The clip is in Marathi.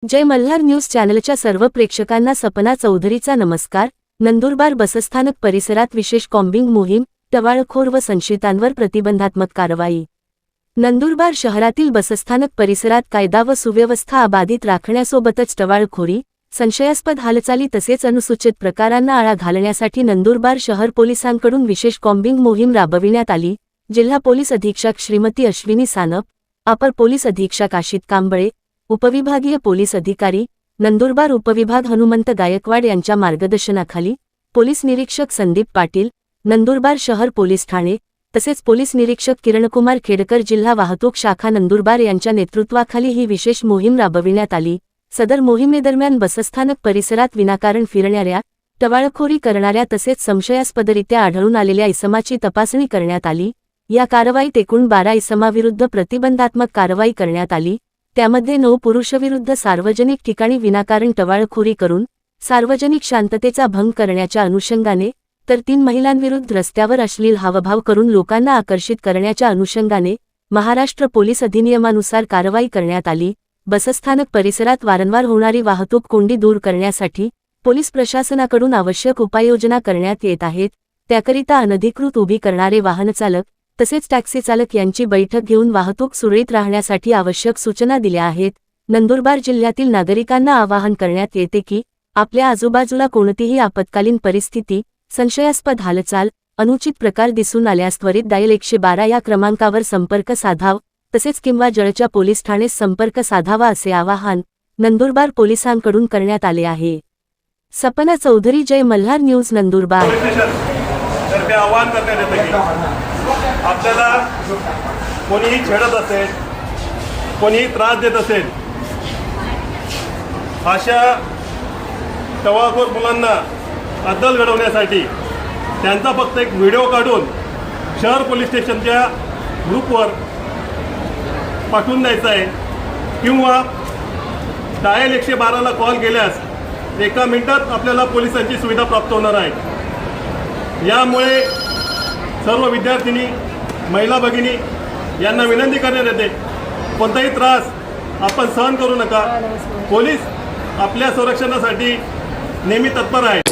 जय मल्हार न्यूज चॅनलच्या सर्व प्रेक्षकांना सपना चौधरीचा नमस्कार। नंदुरबार बसस्थानक परिसरात विशेष कॉम्बिंग मोहीम, टवाळखोर व संशयितांवर प्रतिबंधात्मक कारवाई। नंदुरबार शहरातील बसस्थानक परिसरात कायदा व सुव्यवस्था अबाधित राखण्यासोबतच टवाळखोरी, संशयास्पद हालचाली तसेच अनुसूचित प्रकारांना आळा घालण्यासाठी नंदुरबार शहर पोलिसांकडून विशेष कॉम्बिंग मोहीम राबविण्यात आली। जिल्हा पोलीस अधीक्षक श्रीमती अश्विनी सानप, अपर पोलीस अधीक्षक आशित कांबळे, उपविभागीय पोलीस अधिकारी नंदुरबार उपविभाग हनुमंत गायकवाड यांच्या मार्गदर्शनाखाली पोलीस निरीक्षक संदीप पाटील, नंदुरबार शहर पोलीस ठाणे तसेच पोलीस निरीक्षक किरणकुमार खेडकर जिल्हा वाहतूक शाखा नंदुरबार यांच्या नेतृत्वाखाली ही विशेष मोहीम राबविण्यात आली। सदर मोहिमेदरम्यान बसस्थानक परिसरात विनाकारण फिरणाऱ्या, टवाळखोरी करणाऱ्या तसेच संशयास्पदरित्या आढळून आलेल्या इसमाची तपासणी करण्यात आली। या कारवाईत एकूण 12 इसमाविरुद्ध प्रतिबंधात्मक कारवाई करण्यात आली। त्यामध्ये 9 पुरुषाविरुद्ध सार्वजनिक ठिकाणी विनाकारण टवाळखोरी करून सार्वजनिक शांततेचा भंग करण्याच्या अनुषंगाने, तर 3 महिलांविरुद्ध रस्त्यावर अश्लील हावभाव करून लोकांना आकर्षित करण्याच्या अनुषंगाने महाराष्ट्र पोलीस अधिनियमानुसार कारवाई करण्यात आली। बसस्थानक परिसरात वारंवार होणारी वाहतूक कोंडी दूर करण्यासाठी पोलीस प्रशासनाकडून आवश्यक उपाययोजना करण्यात येत आहेत। त्याकरिता अनधिकृत उभी करणारे वाहनचालक तसेच टॅक्सी चालक यांची बैठक घेऊन वाहतूक सुरळीत राहण्यासाठी आवश्यक सूचना दिल्या आहेत। नंदुरबार जिल्ह्यातील नागरिकांना आवाहन करण्यात येते की आपल्या आजूबाजूला कोणतीही आपत्कालीन परिस्थिती, संशयास्पद हालचाल, अनुचित प्रकार दिसून आल्यास त्वरित डायल 112 या क्रमांकावर संपर्क साधावा तसेच किंवा जळच्या पोलीस ठाणेस संपर्क साधावा असे आवाहन नंदुरबार पोलिसांकडून करण्यात आले आहे। सपना चौधरी, जय मल्हार न्यूज, नंदुरबार। आपल्याला कोणीही छेडत असेल, कोणीही त्रास देत असेल, अशा टवाळखोर मुलांना अद्दल घडवण्यासाठी त्यांचा फक्त एक व्हिडिओ काढून शहर पोलीस स्टेशनच्या ग्रुपवर पाठवून द्यायचा आहे किंवा डायल 112ला कॉल केल्यास 1 मिनिटात आपल्याला पोलिसांची सुविधा प्राप्त होणार आहे। यामुळे सर्व विद्यार्थिनी, महिला भगिनी यांना विनंती करण्यात येते, कोणताही त्रास आपण सहन करू नका। पोलीस आपल्या संरक्षणासाठी नेहमी तत्पर आहेत।